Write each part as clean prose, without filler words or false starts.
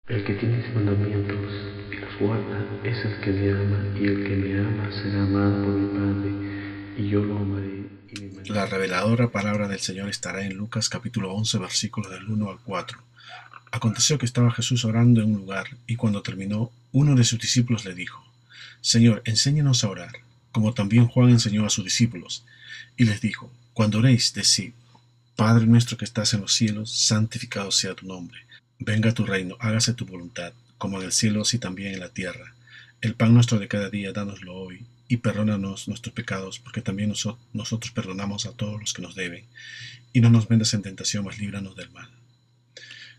El que tiene mis mandamientos y los guarda es el que me ama, y el que me ama será amado por mi Padre, y yo lo amaré y me La manifestaré. reveladora palabra del Señor estará en Lucas capítulo 11 versículos del 1 al 4. Aconteció que estaba Jesús orando en un lugar, y cuando terminó, uno de sus discípulos le dijo: Señor, enséñanos a orar, como también Juan enseñó a sus discípulos. Y les dijo: Cuando oréis, decid: Padre nuestro que estás en los cielos, santificado sea tu nombre. Venga tu reino, hágase tu voluntad, como en el cielo, así también en la tierra. El pan nuestro de cada día, dánoslo hoy, y perdónanos nuestros pecados, porque también nosotros perdonamos a todos los que nos deben. Y no nos vendas en tentación, mas líbranos del mal.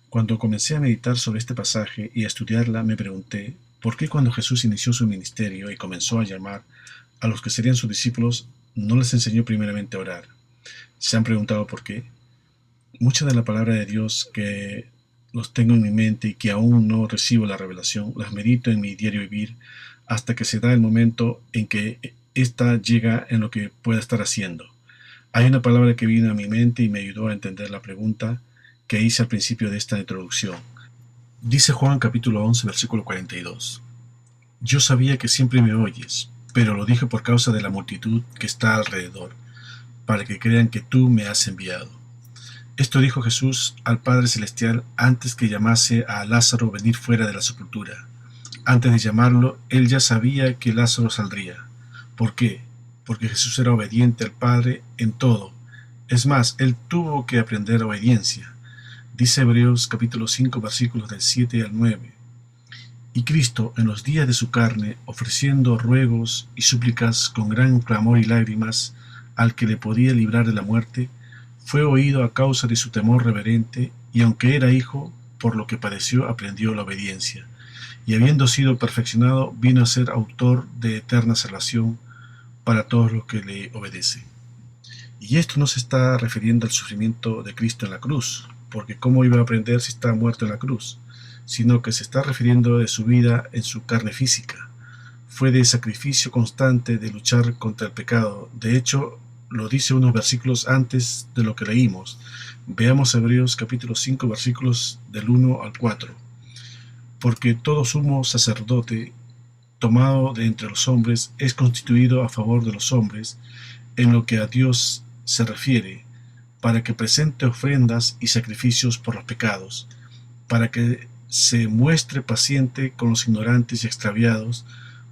Cuando comencé a meditar sobre este pasaje y a estudiarla, me pregunté, ¿por qué cuando Jesús inició su ministerio y comenzó a llamar a los que serían sus discípulos, no les enseñó primeramente a orar? ¿Se han preguntado por qué? Mucha de la palabra de Dios que los tengo en mi mente y que aún no recibo la revelación, las medito en mi diario vivir hasta que se da el momento en que ésta llega en lo que pueda estar haciendo. Hay una palabra que vino a mi mente y me ayudó a entender la pregunta que hice al principio de esta introducción. Dice Juan capítulo 11 versículo 42. Yo sabía que siempre me oyes, pero lo dije por causa de la multitud que está alrededor, para que crean que tú me has enviado. Esto dijo Jesús al Padre Celestial antes que llamase a Lázaro venir fuera de la sepultura. Antes de llamarlo, él ya sabía que Lázaro saldría. ¿Por qué? Porque Jesús era obediente al Padre en todo. Es más, él tuvo que aprender obediencia. Dice Hebreos capítulo 5 versículos del 7 al 9. Y Cristo, en los días de su carne, ofreciendo ruegos y súplicas con gran clamor y lágrimas al que le podía librar de la muerte, fue oído a causa de su temor reverente, y aunque era hijo, por lo que padeció aprendió la obediencia, y habiendo sido perfeccionado, vino a ser autor de eterna salvación para todos los que le obedecen. Y esto no se está refiriendo al sufrimiento de Cristo en la cruz, porque ¿cómo iba a aprender si estaba muerto en la cruz? Sino que se está refiriendo de su vida en su carne física. Fue de sacrificio constante de luchar contra el pecado. De hecho, lo dice unos versículos antes de lo que leímos. Veamos Hebreos capítulo 5 versículos del 1 al 4. Porque todo sumo sacerdote tomado de entre los hombres es constituido a favor de los hombres en lo que a Dios se refiere, para que presente ofrendas y sacrificios por los pecados, para que se muestre paciente con los ignorantes y extraviados,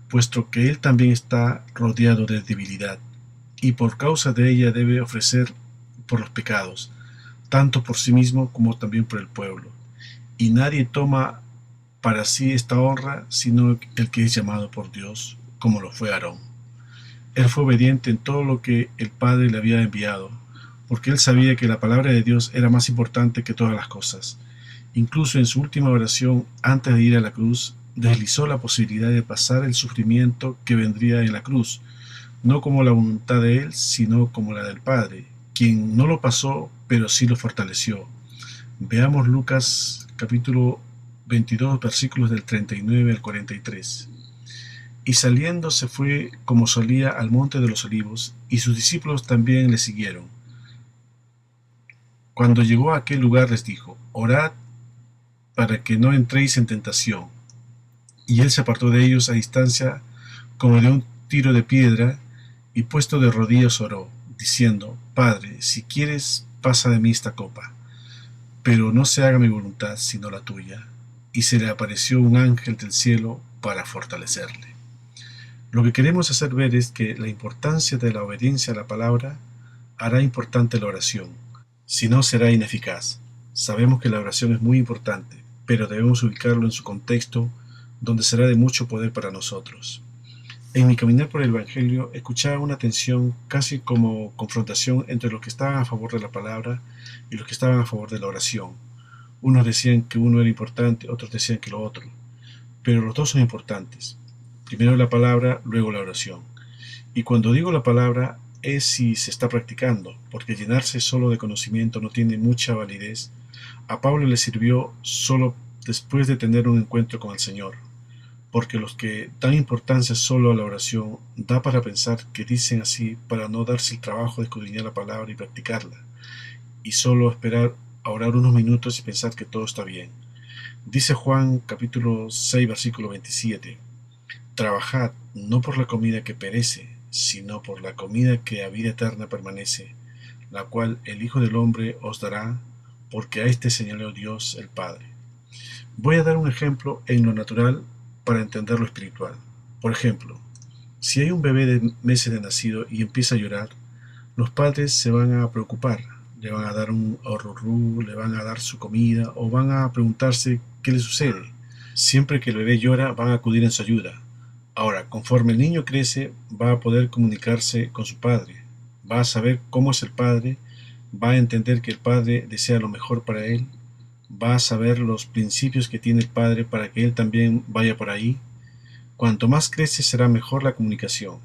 puesto que él también está rodeado de debilidad, y por causa de ella debe ofrecer por los pecados, tanto por sí mismo como también por el pueblo. Y nadie toma para sí esta honra, sino el que es llamado por Dios, como lo fue Aarón. Él fue obediente en todo lo que el Padre le había enviado, porque él sabía que la palabra de Dios era más importante que todas las cosas. Incluso en su última oración, antes de ir a la cruz, deslizó la posibilidad de pasar el sufrimiento que vendría en la cruz, no como la voluntad de él, sino como la del Padre, quien no lo pasó, pero sí lo fortaleció. Veamos Lucas capítulo 22, versículos del 39 al 43. Y saliendo se fue como solía al monte de los olivos, y sus discípulos también le siguieron. Cuando llegó a aquel lugar les dijo: Orad para que no entréis en tentación. Y él se apartó de ellos a distancia como de un tiro de piedra, y puesto de rodillas oró, diciendo: Padre, si quieres, pasa de mí esta copa, pero no se haga mi voluntad sino la tuya. Y se le apareció un ángel del cielo para fortalecerle. Lo que queremos hacer ver es que la importancia de la obediencia a la palabra hará importante la oración, si no será ineficaz. Sabemos que la oración es muy importante, pero debemos ubicarlo en su contexto, donde será de mucho poder para nosotros. En mi caminar por el Evangelio escuchaba una tensión casi como confrontación entre los que estaban a favor de la palabra y los que estaban a favor de la oración. Unos decían que uno era importante, otros decían que lo otro, pero los dos son importantes. Primero la palabra, luego la oración. Y cuando digo la palabra es si se está practicando, porque llenarse solo de conocimiento no tiene mucha validez. A Pablo le sirvió solo después de tener un encuentro con el Señor, porque los que dan importancia solo a la oración da para pensar que dicen así para no darse el trabajo de escudriñar la palabra y practicarla, y solo esperar a orar unos minutos y pensar que todo está bien. Dice Juan capítulo 6 versículo 27, trabajad no por la comida que perece, sino por la comida que a vida eterna permanece, la cual el Hijo del Hombre os dará, porque a este señaló Dios el Padre. Voy a dar un ejemplo en lo natural para entender lo espiritual. Por ejemplo, si hay un bebé de meses de nacido y empieza a llorar, los padres se van a preocupar, le van a dar un orrurú, le van a dar su comida o van a preguntarse qué le sucede. Siempre que el bebé llora van a acudir en su ayuda. Ahora, conforme el niño crece, va a poder comunicarse con su padre, va a saber cómo es el padre, va a entender que el padre desea lo mejor para él, va a saber los principios que tiene el padre para que él también vaya por ahí. Cuanto más crece será mejor la comunicación.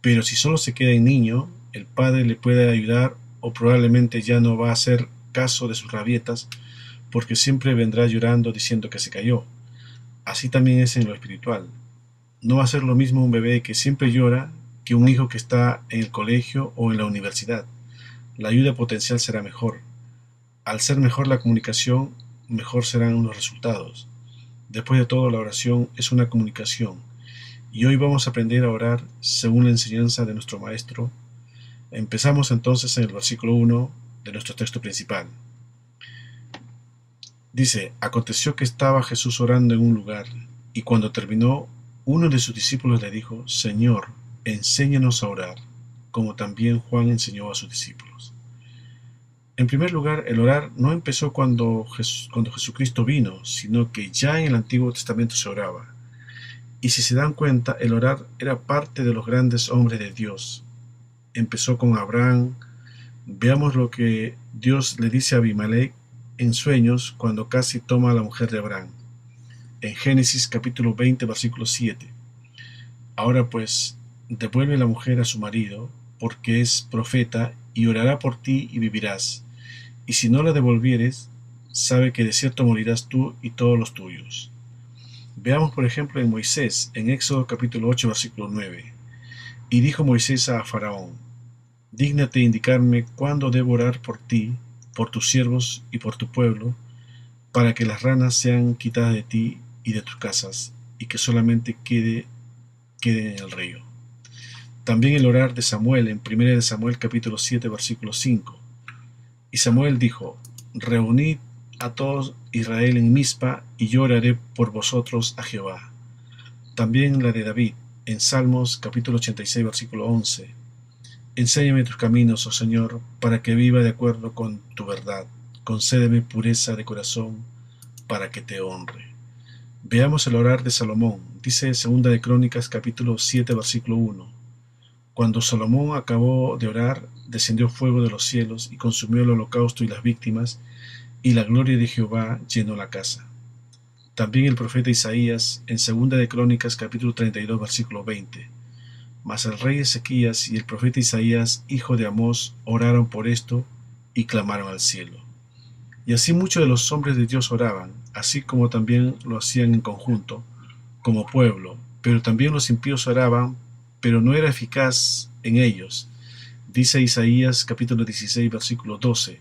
Pero si solo se queda en niño, el padre le puede ayudar o probablemente ya no va a hacer caso de sus rabietas porque siempre vendrá llorando diciendo que se cayó. Así también es en lo espiritual. No va a ser lo mismo un bebé que siempre llora que un hijo que está en el colegio o en la universidad. La ayuda potencial será mejor. Al ser mejor la comunicación, mejor serán los resultados. Después de todo, la oración es una comunicación. Y hoy vamos a aprender a orar según la enseñanza de nuestro Maestro. Empezamos entonces en el versículo 1 de nuestro texto principal. Dice, aconteció que estaba Jesús orando en un lugar, y cuando terminó, uno de sus discípulos le dijo, Señor, enséñanos a orar, como también Juan enseñó a sus discípulos. En primer lugar, el orar no empezó cuando Jesucristo vino, sino que ya en el Antiguo Testamento se oraba. Y si se dan cuenta, el orar era parte de los grandes hombres de Dios. Empezó con Abraham. Veamos lo que Dios le dice a Abimelech en sueños cuando casi toma a la mujer de Abraham. En Génesis capítulo 20, versículo 7. Ahora pues, devuelve la mujer a su marido, porque es profeta, y orará por ti y vivirás. Y si no la devolvieres, sabe que de cierto morirás tú y todos los tuyos. Veamos por ejemplo en Moisés, en Éxodo capítulo 8, versículo 9. Y dijo Moisés a Faraón, dígnate indicarme cuándo debo orar por ti, por tus siervos y por tu pueblo, para que las ranas sean quitadas de ti y de tus casas, y que solamente queden en el río. También el orar de Samuel en 1 de Samuel capítulo 7, versículo 5. Y Samuel dijo, reunid a todo Israel en Mizpa, y yo oraré por vosotros a Jehová. También la de David, en Salmos capítulo 86, versículo 11. Enséñame tus caminos, oh Señor, para que viva de acuerdo con tu verdad. Concédeme pureza de corazón, para que te honre. Veamos el orar de Salomón. Dice 2 de Crónicas capítulo 7, versículo 1. Cuando Salomón acabó de orar, descendió fuego de los cielos y consumió el holocausto y las víctimas, y la gloria de Jehová llenó la casa. También el profeta Isaías, en 2 de Crónicas capítulo 32, versículo 20. Mas el rey Ezequías y el profeta Isaías, hijo de Amós, oraron por esto y clamaron al cielo. Y así muchos de los hombres de Dios oraban, así como también lo hacían en conjunto, como pueblo, pero también los impíos oraban, pero no era eficaz en ellos. Dice Isaías capítulo 16, versículo 12.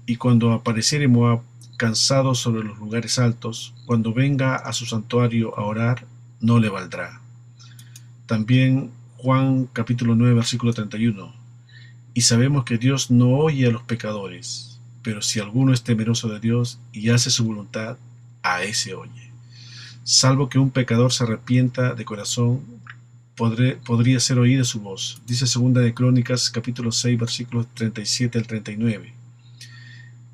Y cuando apareciere Moab, cansado sobre los lugares altos, cuando venga a su santuario a orar, no le valdrá. También Juan capítulo 9, versículo 31. Y sabemos que Dios no oye a los pecadores, pero si alguno es temeroso de Dios y hace su voluntad, a ese oye. Salvo que un pecador se arrepienta de corazón, podría ser oída su voz. Dice 2 de Crónicas capítulo 6, versículos 37 al 39.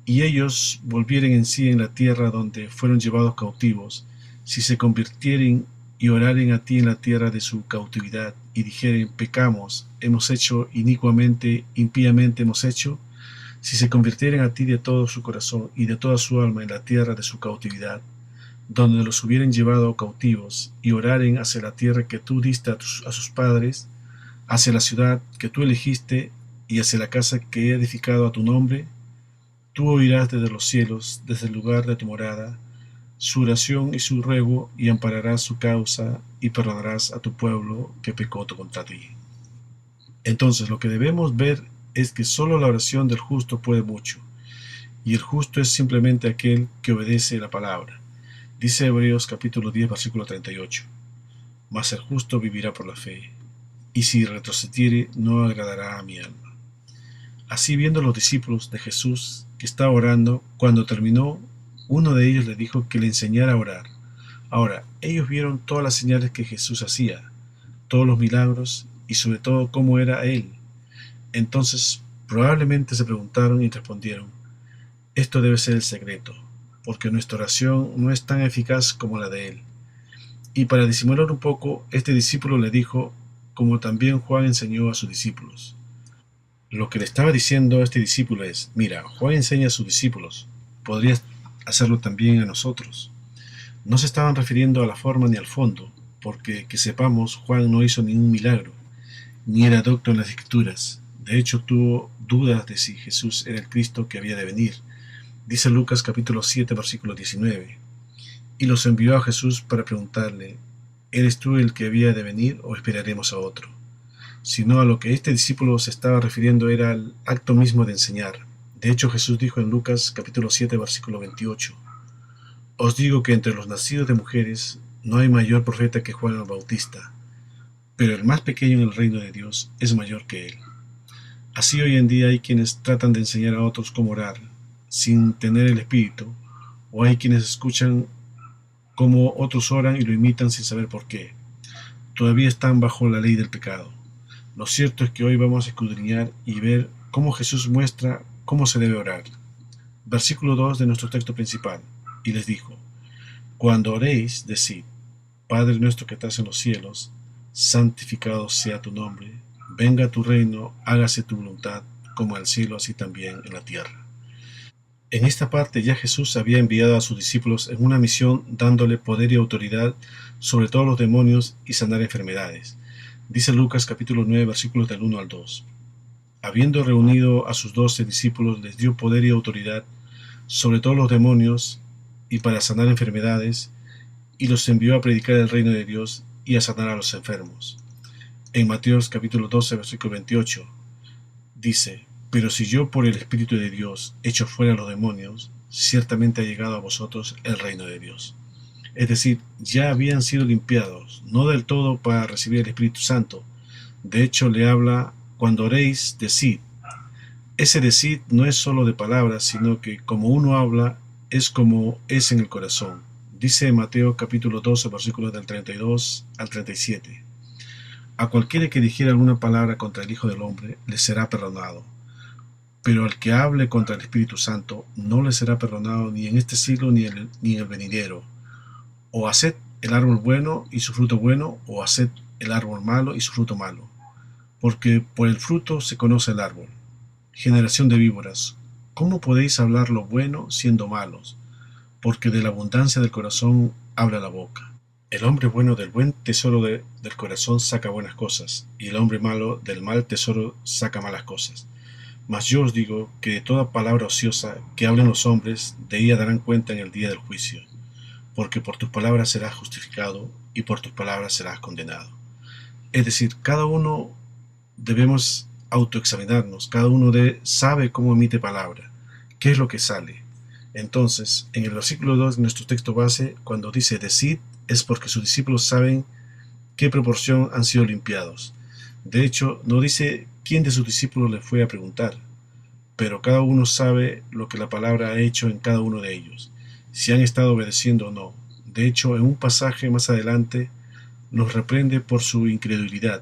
Y ellos volvieren en sí en la tierra donde fueron llevados cautivos, si se convirtieren y oraren a ti en la tierra de su cautividad, y dijeren, pecamos, hemos hecho inicuamente, impíamente hemos hecho, si se convirtieren a ti de todo su corazón y de toda su alma en la tierra de su cautividad, donde los hubieren llevado cautivos, y oraren hacia la tierra que tú diste a sus padres, hacia la ciudad que tú elegiste, y hacia la casa que he edificado a tu nombre, tú oirás desde los cielos, desde el lugar de tu morada, su oración y su ruego, y ampararás su causa, y perdonarás a tu pueblo que pecó contra ti. Entonces lo que debemos ver es que solo la oración del justo puede mucho, y el justo es simplemente aquel que obedece la palabra. Dice Hebreos capítulo 10, versículo 38. Mas el justo vivirá por la fe, y si retrocediere no agradará a mi alma. Así, viendo los discípulos de Jesús que estaba orando, cuando terminó, uno de ellos le dijo que le enseñara a orar. Ahora, ellos vieron todas las señales que Jesús hacía, todos los milagros y sobre todo cómo era Él. Entonces, probablemente se preguntaron y respondieron: esto debe ser el secreto, porque nuestra oración no es tan eficaz como la de Él. Y para disimular un poco, este discípulo le dijo, como también Juan enseñó a sus discípulos. Lo que le estaba diciendo a este discípulo es: mira, Juan enseña a sus discípulos, podrías hacerlo también a nosotros. No se estaban refiriendo a la forma ni al fondo, porque que sepamos, Juan no hizo ningún milagro, ni era docto en las Escrituras. De hecho, tuvo dudas de si Jesús era el Cristo que había de venir. Dice Lucas capítulo 7, versículo 19. Y los envió a Jesús para preguntarle: ¿eres tú el que había de venir o esperaremos a otro? Sino a lo que este discípulo se estaba refiriendo era al acto mismo de enseñar. De hecho, Jesús dijo en Lucas capítulo 7, versículo 28: os digo que entre los nacidos de mujeres no hay mayor profeta que Juan el Bautista, pero el más pequeño en el reino de Dios es mayor que él. Así hoy en día hay quienes tratan de enseñar a otros cómo orar, sin tener el Espíritu, o hay quienes escuchan cómo otros oran y lo imitan sin saber por qué. Todavía están bajo la ley del pecado. Lo cierto es que hoy vamos a escudriñar y ver cómo Jesús muestra cómo se debe orar. Versículo 2 de nuestro texto principal. Y les dijo: cuando oréis, decid: Padre nuestro que estás en los cielos, santificado sea tu nombre, venga tu reino, hágase tu voluntad, como en el cielo así también en la tierra. En esta parte ya Jesús había enviado a sus discípulos en una misión dándole poder y autoridad sobre todos los demonios y sanar enfermedades. Dice Lucas capítulo 9 versículos del 1 al 2. Habiendo reunido a sus 12 discípulos, les dio poder y autoridad sobre todos los demonios y para sanar enfermedades, y los envió a predicar el reino de Dios y a sanar a los enfermos. En Mateo capítulo 12 versículo 28 dice: pero si yo por el Espíritu de Dios echo fuera a los demonios, ciertamente ha llegado a vosotros el reino de Dios. Es decir, ya habían sido limpiados, no del todo para recibir el Espíritu Santo. De hecho, le habla: cuando oréis, decid. Ese decid no es solo de palabras, sino que como uno habla, es como es en el corazón. Dice Mateo capítulo 12, versículos del 32 al 37. A cualquiera que dijera alguna palabra contra el Hijo del Hombre, le será perdonado. Pero al que hable contra el Espíritu Santo, no le será perdonado ni en este siglo ni en el venidero. O haced el árbol bueno y su fruto bueno, o haced el árbol malo y su fruto malo. Porque por el fruto se conoce el árbol. Generación de víboras, ¿cómo podéis hablar lo bueno siendo malos? Porque de la abundancia del corazón habla la boca. El hombre bueno del buen tesoro del corazón saca buenas cosas, y el hombre malo del mal tesoro saca malas cosas. Mas yo os digo que de toda palabra ociosa que hablen los hombres, de ella darán cuenta en el día del juicio. Porque por tus palabras serás justificado, y por tus palabras serás condenado. Es decir, cada uno debemos autoexaminarnos, cada uno sabe cómo emite palabra, qué es lo que sale. Entonces, en el versículo 2 de nuestro texto base, cuando dice decid, es porque sus discípulos saben qué proporción han sido limpiados. De hecho, no dice quién de sus discípulos le fue a preguntar, pero cada uno sabe lo que la palabra ha hecho en cada uno de ellos, si han estado obedeciendo o no. De hecho, en un pasaje más adelante, los reprende por su incredulidad.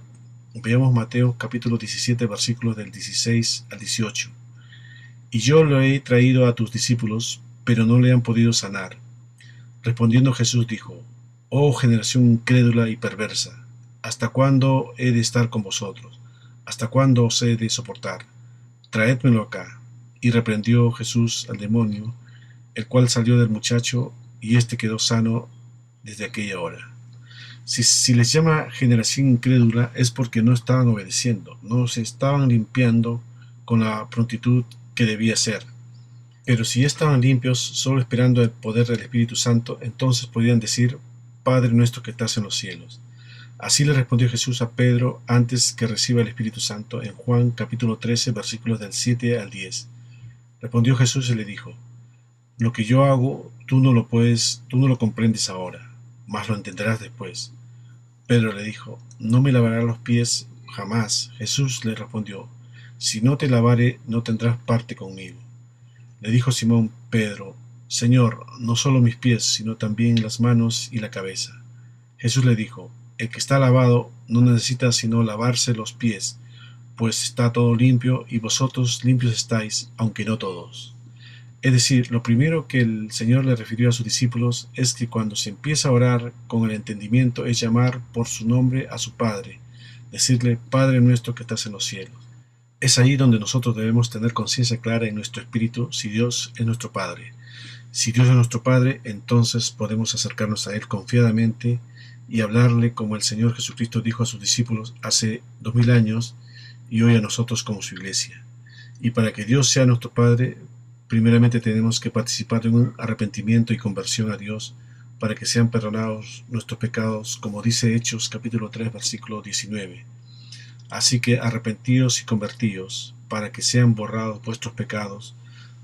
Veamos Mateo capítulo 17 versículos del 16 al 18. Y yo lo he traído a tus discípulos, pero no le han podido sanar. Respondiendo Jesús dijo: oh generación incrédula y perversa, ¿hasta cuándo he de estar con vosotros? ¿Hasta cuándo os he de soportar? Traédmelo acá. Y reprendió Jesús al demonio, el cual salió del muchacho, y éste quedó sano desde aquella hora. Si les llama generación incrédula es porque no estaban obedeciendo, no se estaban limpiando con la prontitud que debía ser. Pero si ya estaban limpios, solo esperando el poder del Espíritu Santo, entonces podían decir: Padre nuestro que estás en los cielos. Así le respondió Jesús a Pedro antes que reciba el Espíritu Santo en Juan capítulo 13 versículos del 7 al 10. Respondió Jesús y le dijo: Lo que yo hago, tú no lo comprendes ahora, mas lo entenderás después. Pedro le dijo: No me lavarás los pies jamás. Jesús le respondió: Si no te lavare, no tendrás parte conmigo. Le dijo Simón Pedro: Señor, no solo mis pies, sino también las manos y la cabeza. Jesús le dijo: El que está lavado no necesita sino lavarse los pies, pues está todo limpio, y vosotros limpios estáis, aunque no todos. Es decir, lo primero que el Señor le refirió a sus discípulos es que cuando se empieza a orar con el entendimiento es llamar por su nombre a su Padre, decirle: Padre nuestro que estás en los cielos. Es ahí donde nosotros debemos tener conciencia clara en nuestro espíritu si Dios es nuestro Padre. Si Dios es nuestro Padre, entonces podemos acercarnos a Él confiadamente y hablarle como el Señor Jesucristo dijo a sus discípulos hace 2000 años y hoy a nosotros como su iglesia. Y para que Dios sea nuestro Padre, primeramente tenemos que participar en un arrepentimiento y conversión a Dios para que sean perdonados nuestros pecados, como dice Hechos capítulo 3 versículo 19. Así que arrepentíos y convertíos, para que sean borrados vuestros pecados,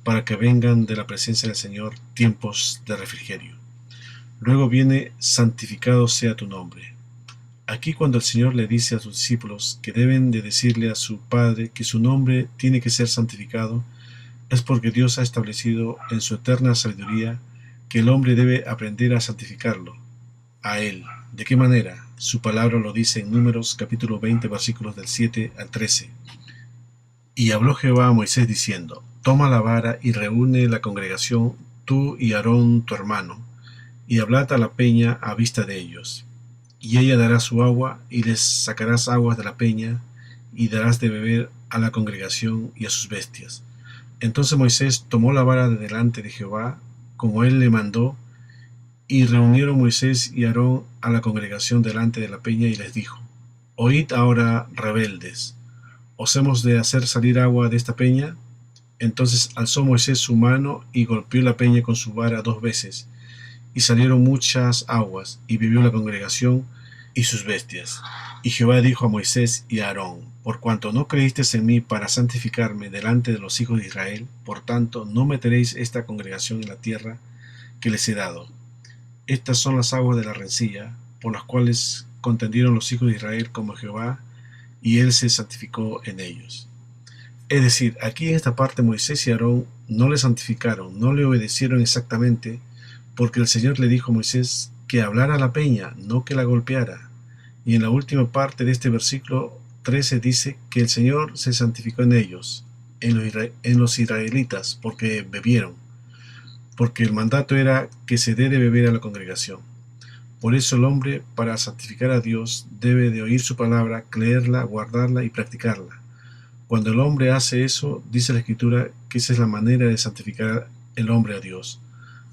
para que vengan de la presencia del Señor tiempos de refrigerio. Luego viene: santificado sea tu nombre. Aquí cuando el Señor le dice a sus discípulos que deben de decirle a su Padre que su nombre tiene que ser santificado, es porque Dios ha establecido en su eterna sabiduría que el hombre debe aprender a santificarlo, a Él. ¿De qué manera? Su palabra lo dice en Números capítulo 20 versículos del 7 al 13. Y habló Jehová a Moisés diciendo: Toma la vara y reúne la congregación, tú y Aarón tu hermano, y hablad a la peña a vista de ellos. Y ella dará su agua, y les sacarás aguas de la peña, y darás de beber a la congregación y a sus bestias. Entonces Moisés tomó la vara de delante de Jehová, como él le mandó, y reunieron Moisés y Aarón a la congregación delante de la peña, y les dijo: Oíd ahora, rebeldes, ¿os hemos de hacer salir agua de esta peña? Entonces alzó Moisés su mano y golpeó la peña con su vara 2 veces, y salieron muchas aguas, y bebió la congregación y sus bestias. Y Jehová dijo a Moisés y a Aarón: Por cuanto no creísteis en mí para santificarme delante de los hijos de Israel, por tanto no meteréis esta congregación en la tierra que les he dado. Estas son las aguas de la rencilla, por las cuales contendieron los hijos de Israel como Jehová, y él se santificó en ellos. Es decir, aquí en esta parte Moisés y Aarón no le santificaron, no le obedecieron exactamente, porque el Señor le dijo a Moisés que hablara a la peña, no que la golpeara. Y en la última parte de este versículo 13 dice que el Señor se santificó en ellos, en los israelitas, porque bebieron, porque el mandato era que se dé de beber a la congregación. Por eso el hombre, para santificar a Dios, debe de oír su palabra, creerla, guardarla y practicarla. Cuando el hombre hace eso, dice la Escritura que esa es la manera de santificar el hombre a Dios.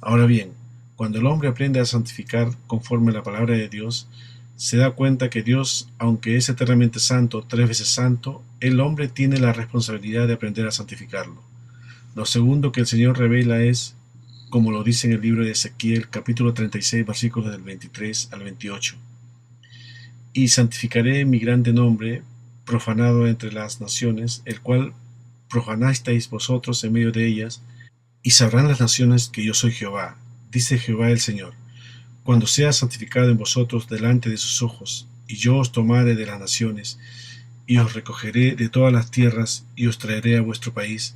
Ahora bien, cuando el hombre aprende a santificar conforme a la palabra de Dios, se da cuenta que Dios, aunque es eternamente santo, 3 veces santo, el hombre tiene la responsabilidad de aprender a santificarlo. Lo segundo que el Señor revela es, como lo dice en el libro de Ezequiel, capítulo 36, versículos del 23 al 28. Y santificaré mi grande nombre, profanado entre las naciones, el cual profanasteis vosotros en medio de ellas, y sabrán las naciones que yo soy Jehová, dice Jehová el Señor, cuando sea santificado en vosotros delante de sus ojos, y yo os tomare de las naciones, y os recogeré de todas las tierras, y os traeré a vuestro país.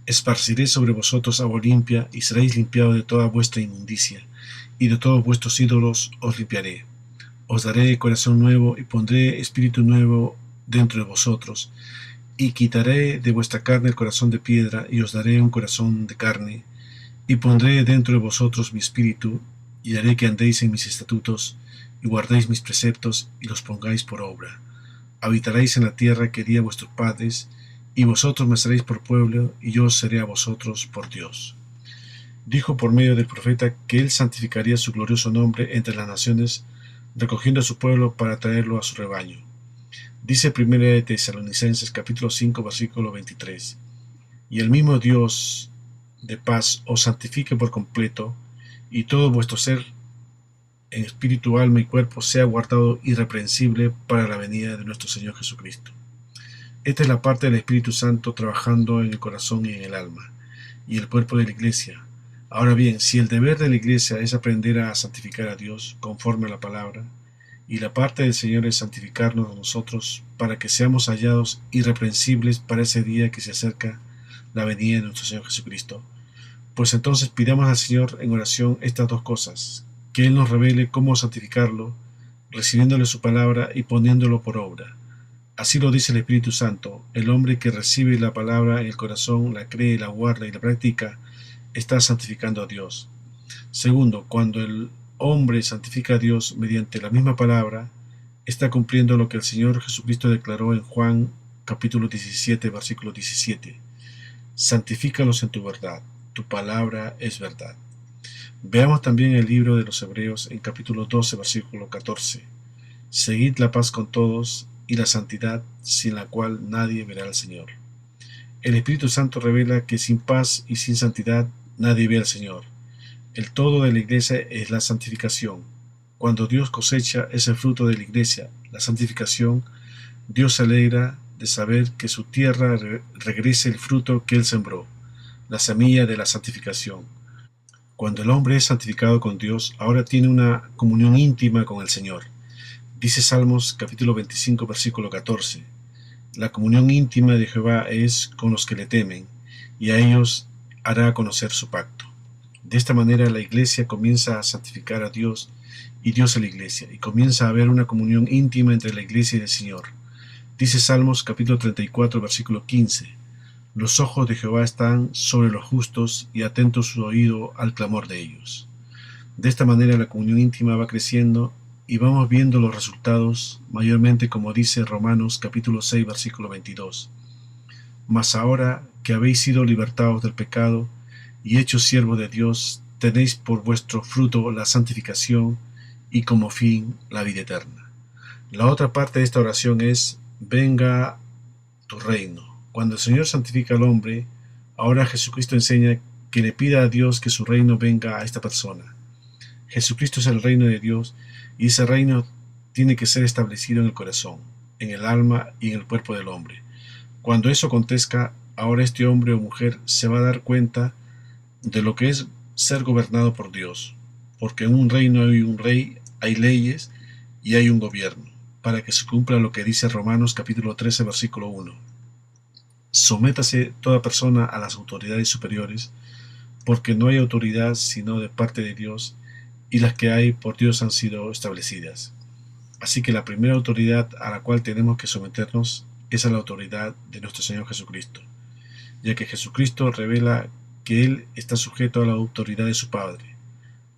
Esparciré sobre vosotros agua limpia, y seréis limpiados de toda vuestra inmundicia, y de todos vuestros ídolos os limpiaré. Os daré corazón nuevo, y pondré espíritu nuevo dentro de vosotros, y quitaré de vuestra carne el corazón de piedra, y os daré un corazón de carne, y pondré dentro de vosotros mi espíritu, y haré que andéis en mis estatutos, y guardéis mis preceptos, y los pongáis por obra. Habitaréis en la tierra que di a vuestros padres, y vosotros me seréis por pueblo, y yo seré a vosotros por Dios. Dijo por medio del profeta que él santificaría su glorioso nombre entre las naciones, recogiendo a su pueblo para traerlo a su rebaño. Dice 1 de Tesalonicenses capítulo 5 versículo 23: Y el mismo Dios de paz os santifique por completo, y todo vuestro ser, en espíritu, alma y cuerpo, sea guardado irreprensible para la venida de nuestro Señor Jesucristo. Esta es la parte del Espíritu Santo trabajando en el corazón y en el alma. y el cuerpo de la iglesia. Ahora bien, si el deber de la iglesia es aprender a santificar a Dios conforme a la palabra, y la parte del Señor es santificarnos a nosotros para que seamos hallados irreprensibles para ese día que se acerca la venida de nuestro Señor Jesucristo, pues entonces pidamos al Señor en oración estas dos cosas, que Él nos revele cómo santificarlo, recibiéndole su palabra y poniéndolo por obra. Así lo dice el Espíritu Santo: el hombre que recibe la palabra en el corazón, la cree, la guarda y la practica, está santificando a Dios. Segundo, cuando el hombre santifica a Dios mediante la misma palabra, está cumpliendo lo que el Señor Jesucristo declaró en Juan capítulo 17, versículo 17. Santifícalos en tu verdad, tu palabra es verdad. Veamos también el libro de los Hebreos en capítulo 12, versículo 14. Seguid la paz con todos y la santidad, sin la cual nadie verá al Señor. El Espíritu Santo revela que sin paz y sin santidad nadie ve al Señor. El todo de la iglesia es la santificación. Cuando Dios cosecha ese fruto de la iglesia, la santificación, Dios se alegra de saber que su tierra regrese el fruto que Él sembró, la semilla de la santificación. Cuando el hombre es santificado con Dios, ahora tiene una comunión íntima con el Señor. Dice Salmos capítulo 25, versículo 14. La comunión íntima de Jehová es con los que le temen, y a ellos hará conocer su pacto. De esta manera la iglesia comienza a santificar a Dios y Dios a la iglesia, y comienza a haber una comunión íntima entre la iglesia y el Señor. Dice Salmos capítulo 34, versículo 15. Los ojos de Jehová están sobre los justos y atento su oído al clamor de ellos. De esta manera la comunión íntima va creciendo y vamos viendo los resultados, mayormente como dice Romanos capítulo 6, versículo 22. Mas ahora que habéis sido libertados del pecado y hechos siervos de Dios, tenéis por vuestro fruto la santificación y como fin la vida eterna. La otra parte de esta oración es: venga tu reino. Cuando el Señor santifica al hombre, ahora Jesucristo enseña que le pida a Dios que su reino venga a esta persona. Jesucristo es el reino de Dios, y ese reino tiene que ser establecido en el corazón, en el alma y en el cuerpo del hombre. Cuando eso acontezca, ahora este hombre o mujer se va a dar cuenta de lo que es ser gobernado por Dios, porque en un reino hay un rey, hay leyes y hay un gobierno, para que se cumpla lo que dice Romanos capítulo 13, versículo 1. Sométase toda persona a las autoridades superiores, porque no hay autoridad sino de parte de Dios, y las que hay por Dios han sido establecidas. Así que la primera autoridad a la cual tenemos que someternos es a la autoridad de nuestro Señor Jesucristo, ya que Jesucristo revela que Él está sujeto a la autoridad de su Padre.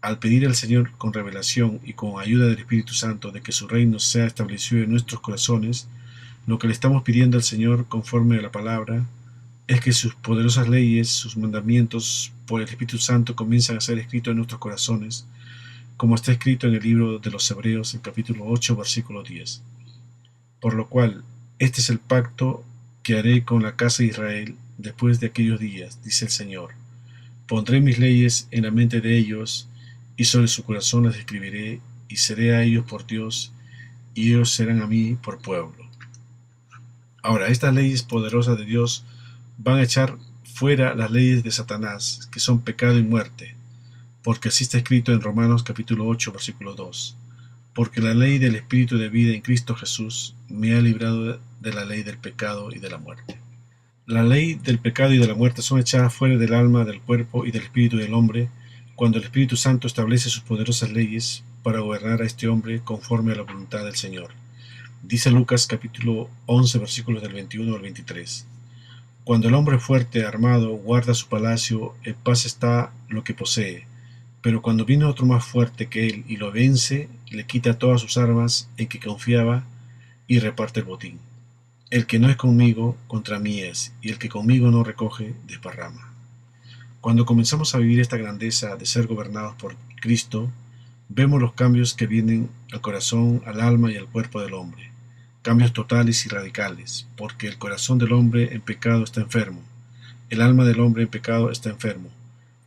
Al pedir al Señor con revelación y con ayuda del Espíritu Santo de que su reino sea establecido en nuestros corazones, lo que le estamos pidiendo al Señor conforme a la palabra es que sus poderosas leyes, sus mandamientos por el Espíritu Santo comiencen a ser escritos en nuestros corazones, como está escrito en el libro de los Hebreos, en capítulo 8, versículo 10. Por lo cual, este es el pacto que haré con la casa de Israel después de aquellos días, dice el Señor. Pondré mis leyes en la mente de ellos, y sobre su corazón las escribiré, y seré a ellos por Dios, y ellos serán a mí por pueblo. Ahora, estas leyes poderosas de Dios van a echar fuera las leyes de Satanás, que son pecado y muerte, porque así está escrito en Romanos capítulo 8, versículo 2. Porque la ley del Espíritu de vida en Cristo Jesús me ha librado de la ley del pecado y de la muerte. La ley del pecado y de la muerte son echadas fuera del alma, del cuerpo y del espíritu del hombre, cuando el Espíritu Santo establece sus poderosas leyes para gobernar a este hombre conforme a la voluntad del Señor. Dice Lucas capítulo 11, versículos del 21 al 23. Cuando el hombre fuerte, armado, guarda su palacio, en paz está lo que posee. Pero cuando viene otro más fuerte que él y lo vence, le quita todas sus armas en que confiaba y reparte el botín. El que no es conmigo, contra mí es, y el que conmigo no recoge, desparrama. Cuando comenzamos a vivir esta grandeza de ser gobernados por Cristo, vemos los cambios que vienen al corazón, al alma y al cuerpo del hombre. Cambios totales y radicales, porque el corazón del hombre en pecado está enfermo, el alma del hombre en pecado está enfermo.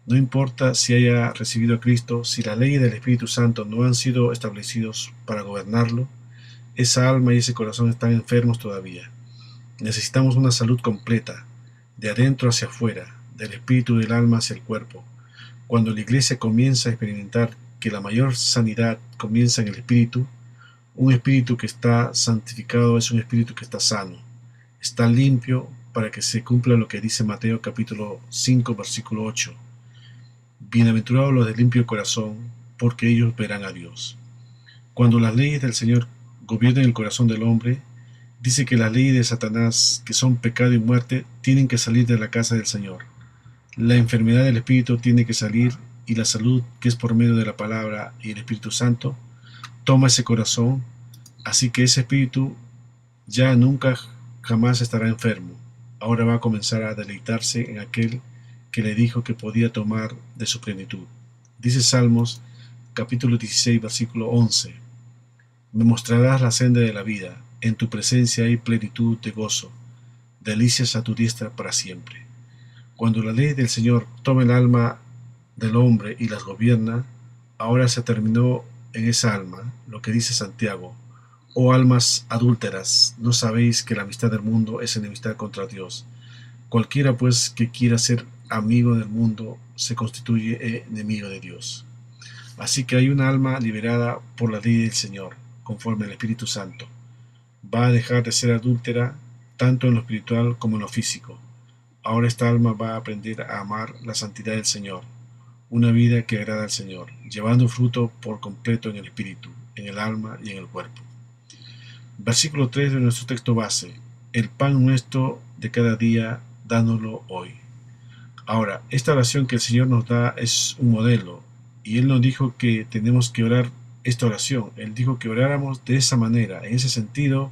No importa si haya recibido a Cristo, si las leyes del Espíritu Santo no han sido establecidos para gobernarlo, esa alma y ese corazón están enfermos todavía. Necesitamos una salud completa, de adentro hacia afuera, del espíritu y del alma hacia el cuerpo. Cuando la iglesia comienza a experimentar que la mayor sanidad comienza en el espíritu, un espíritu que está santificado es un espíritu que está sano, está limpio para que se cumpla lo que dice Mateo capítulo 5 versículo 8. Bienaventurados los de limpio corazón, porque ellos verán a Dios. Cuando las leyes del Señor gobiernan el corazón del hombre, dice que las leyes de Satanás, que son pecado y muerte, tienen que salir de la casa del Señor. La enfermedad del espíritu tiene que salir, y la salud, que es por medio de la palabra y el Espíritu Santo, toma ese corazón, así que ese espíritu ya nunca jamás estará enfermo. Ahora va a comenzar a deleitarse en aquel que le dijo que podía tomar de su plenitud. Dice Salmos capítulo 16 versículo 11: Me mostrarás la senda de la vida, en tu presencia hay plenitud de gozo, delicias a tu diestra para siempre. Cuando la ley del Señor toma el alma del hombre y las gobierna, ahora se terminó en esa alma lo que dice Santiago: Oh almas adúlteras, ¿no sabéis que la amistad del mundo es enemistad contra Dios? Cualquiera pues que quiera ser amigo del mundo se constituye enemigo de Dios. Así que hay una alma liberada por la ley del Señor, conforme al Espíritu Santo. Va a dejar de ser adúltera tanto en lo espiritual como en lo físico. Ahora esta alma va a aprender a amar la santidad del Señor, una vida que agrada al Señor, llevando fruto por completo en el espíritu, en el alma y en el cuerpo. Versículo 3 de nuestro texto base: El pan nuestro de cada día, dánoslo hoy. Ahora, esta oración que el Señor nos da es un modelo, y Él nos dijo que tenemos que orar esta oración. Él dijo que oráramos de esa manera, en ese sentido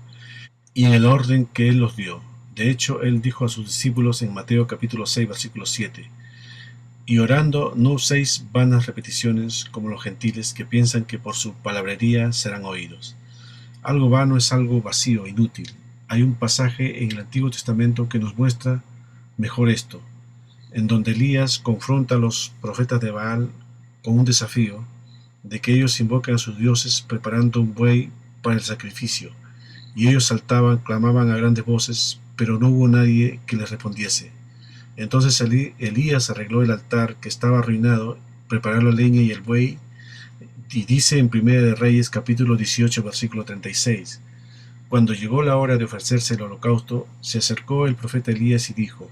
y en el orden que Él los dio. De hecho, Él dijo a sus discípulos en Mateo capítulo 6, versículo 7: Y orando no uséis vanas repeticiones como los gentiles, que piensan que por su palabrería serán oídos. Algo vano es algo vacío, inútil. Hay un pasaje en el Antiguo Testamento que nos muestra mejor esto, en donde Elías confronta a los profetas de Baal con un desafío de que ellos invocan a sus dioses preparando un buey para el sacrificio, y ellos saltaban, clamaban a grandes voces, pero no hubo nadie que les respondiese. Entonces Elías arregló el altar que estaba arruinado, preparó la leña y el buey, y dice en Primera de Reyes capítulo 18 versículo 36: Cuando llegó la hora de ofrecerse el holocausto, se acercó el profeta Elías y dijo: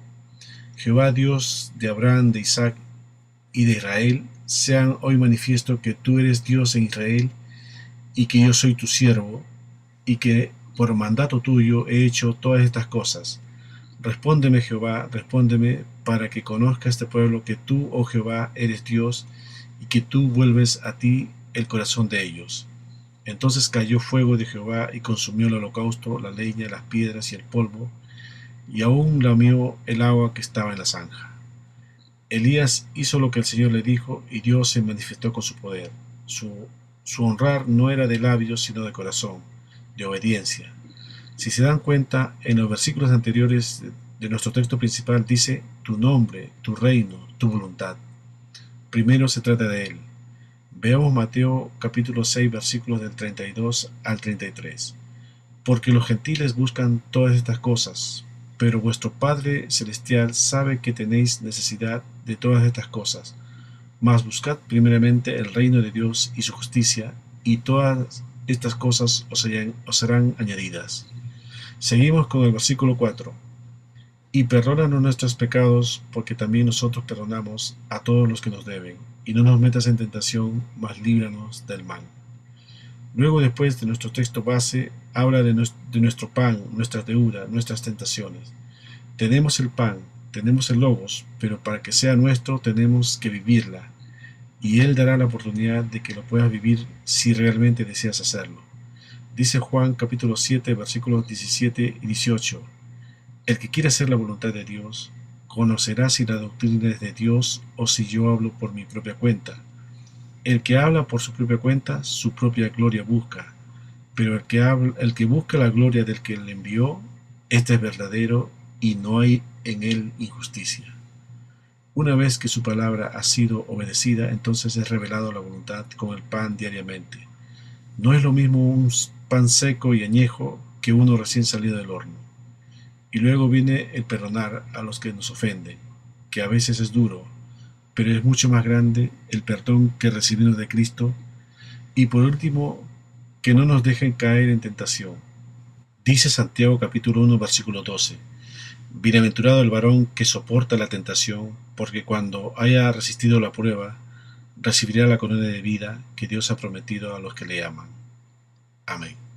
Jehová Dios de Abraham, de Isaac y de Israel, sean hoy manifiesto que tú eres Dios en Israel, y que yo soy tu siervo, y que por mandato tuyo he hecho todas estas cosas. Respóndeme, Jehová, respóndeme, para que conozca este pueblo que tú, oh Jehová, eres Dios, y que tú vuelves a ti el corazón de ellos. Entonces cayó fuego de Jehová y consumió el holocausto, la leña, las piedras y el polvo, y aún lamió el agua que estaba en la zanja. Elías hizo lo que el Señor le dijo, y Dios se manifestó con su poder. Su honrar no era de labios, sino de corazón, de obediencia. Si se dan cuenta, en los versículos anteriores de nuestro texto principal dice: tu nombre, tu reino, tu voluntad. Primero se trata de Él. Veamos Mateo capítulo 6 versículos del 32 al 33. Porque los gentiles buscan todas estas cosas, pero vuestro Padre Celestial sabe que tenéis necesidad de todas estas cosas. Mas buscad primeramente el reino de Dios y su justicia, y todas estas cosas os serán añadidas. Seguimos con el versículo 4. Y perdónanos nuestros pecados, porque también nosotros perdonamos a todos los que nos deben, y no nos metas en tentación, mas líbranos del mal. Luego, después de nuestro texto base, habla de nuestro pan, nuestras deudas, nuestras tentaciones. Tenemos el pan, tenemos el logos, pero para que sea nuestro tenemos que vivirla, y Él dará la oportunidad de que lo puedas vivir si realmente deseas hacerlo. Dice Juan capítulo 7 versículos 17 y 18: El que quiere hacer la voluntad de Dios, conocerá si la doctrina es de Dios o si yo hablo por mi propia cuenta. El que habla por su propia cuenta, su propia gloria busca, pero el que busca la gloria del que le envió, este es verdadero y no hay en él injusticia. Una vez que su palabra ha sido obedecida, entonces es revelado la voluntad con el pan diariamente. No es lo mismo un pan seco y añejo que uno recién salido del horno. Y luego viene el perdonar a los que nos ofenden, que a veces es duro, pero es mucho más grande el perdón que recibimos de Cristo. Y por último, que no nos dejen caer en tentación. Dice Santiago capítulo 1 versículo 12: Bienaventurado el varón que soporta la tentación, porque cuando haya resistido la prueba, recibirá la corona de vida que Dios ha prometido a los que le aman. Amén.